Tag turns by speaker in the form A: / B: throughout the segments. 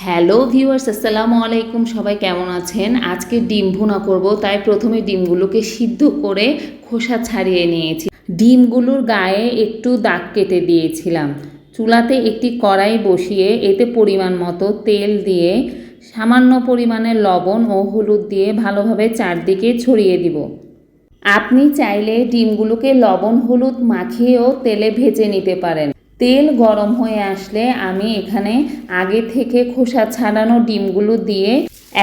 A: Hello viewers, আসসালামু আলাইকুম। সবাই কেমন আছেন? আজকে ডিম ভুনা করব, তাই প্রথমে ডিমগুলোকে সিদ্ধ করে খোসা ছাড়িয়ে নিয়েছি। ডিমগুলোর গায়ে একটু দাগ কেটে দিয়েছিলাম। চুলাতে একটি কড়াই বসিয়ে এতে পরিমাণ মতো তেল দিয়ে সামান্য পরিমাণে লবণ ও হলুদ দিয়ে ভালোভাবে চারদিকে ছড়িয়ে দিব। আপনি চাইলে ডিমগুলোকে লবণ হলুদ মাখিয়েও তেলে ভেজে নিতে পারেন। তেল গরম হয়ে আসলে আমি এখানে আগে থেকে খোসা ছাড়ানো ডিমগুলো দিয়ে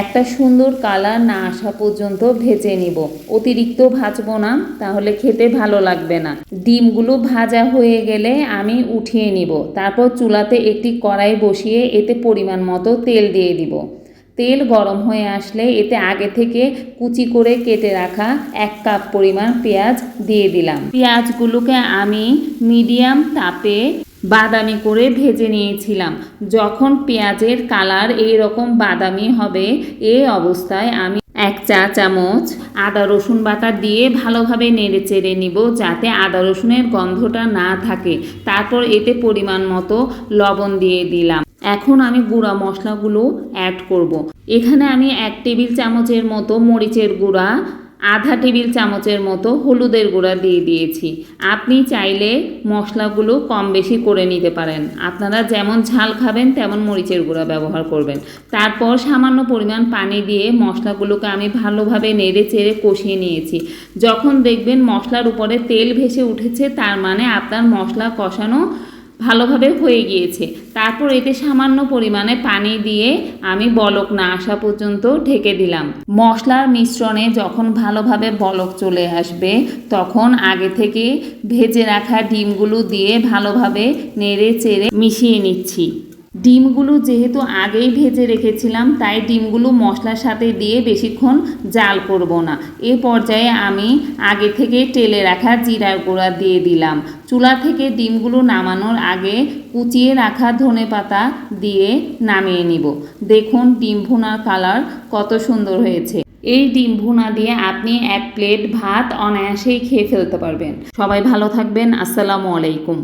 A: একটা সুন্দর কালার না আসা পর্যন্ত ভেজে নিব। অতিরিক্ত ভাজবো না, তাহলে খেতে ভালো লাগবে না। ডিমগুলো ভাজা হয়ে গেলে আমি উঠিয়ে নিব। তারপর চুলাতে একটি কড়াই বসিয়ে এতে পরিমাণ মতো তেল দিয়ে দিব। তেল গরম হয়ে আসলে এতে আগে থেকে কুচি করে কেটে রাখা 1 কাপ পরিমাণ পেঁয়াজ দিয়ে দিলাম। পেঁয়াজগুলোকে আমি মিডিয়াম তাপে বাদামি করে ভেজে নিয়েছিলাম। যখন পেঁয়াজের কালার এইরকম বাদামি হবে, এই অবস্থায় আমি 1 চা চামচ আদা রসুন বাটা দিয়ে ভালোভাবে নেড়ে চেড়ে নিব, যাতে আদা রসুনের গন্ধটা না থাকে। তারপর এতে পরিমাণ মতো লবণ দিয়ে দিলাম। এখন আমি গুঁড়া মশলাগুলো অ্যাড করব। এখানে আমি 1 টেবিল চামচের মতো মরিচের গুঁড়া, আধা টেবিল চামচের মতো হলুদের গুঁড়া দিয়ে দিয়েছি। আপনি চাইলে মশলাগুলো কম বেশি করে নিতে পারেন। আপনারা যেমন ঝাল খাবেন তেমন মরিচের গুঁড়া ব্যবহার করবেন। তারপর সামান্য পরিমাণ পানি দিয়ে মশলাগুলোকে আমি ভালোভাবে নেড়ে চেড়ে কষিয়ে নিয়েছি। যখন দেখবেন মশলার উপরে তেল ভেসে উঠেছে, তার মানে আপনার মশলা কষানো ভালোভাবে হয়ে গিয়েছে। তারপর এতে সামান্য পরিমাণে পানি দিয়ে আমি বলক না আসা পর্যন্ত ঢেকে দিলাম। মশলার মিশ্রণে যখন ভালোভাবে বলক চলে আসবে, তখন আগে থেকে ভেজে রাখা ডিমগুলো দিয়ে ভালোভাবে নেড়ে চেড়ে মিশিয়ে নিচ্ছি। ডিমগুলো যেহেতু আগেই ভেজে রেখেছিলাম, তাই ডিমগুলো মশলার সাথে দিয়ে বেশিক্ষণ জাল করব না। এ পর্যায়ে আমি আগে থেকে টেলে রাখা জিরার গুঁড়া দিয়ে দিলাম। চুলা থেকে ডিমগুলো নামানোর আগে কুচিয়ে রাখা ধনেপাতা দিয়ে নামিয়ে নিব। দেখুন ডিম ভুনার কালার কত সুন্দর হয়েছে। এই ডিম ভুনা দিয়ে আপনি 1 প্লেট ভাত অনায়াসেই খেয়ে ফেলতে পারবেন। সবাই ভালো থাকবেন। আসসালামু আলাইকুম।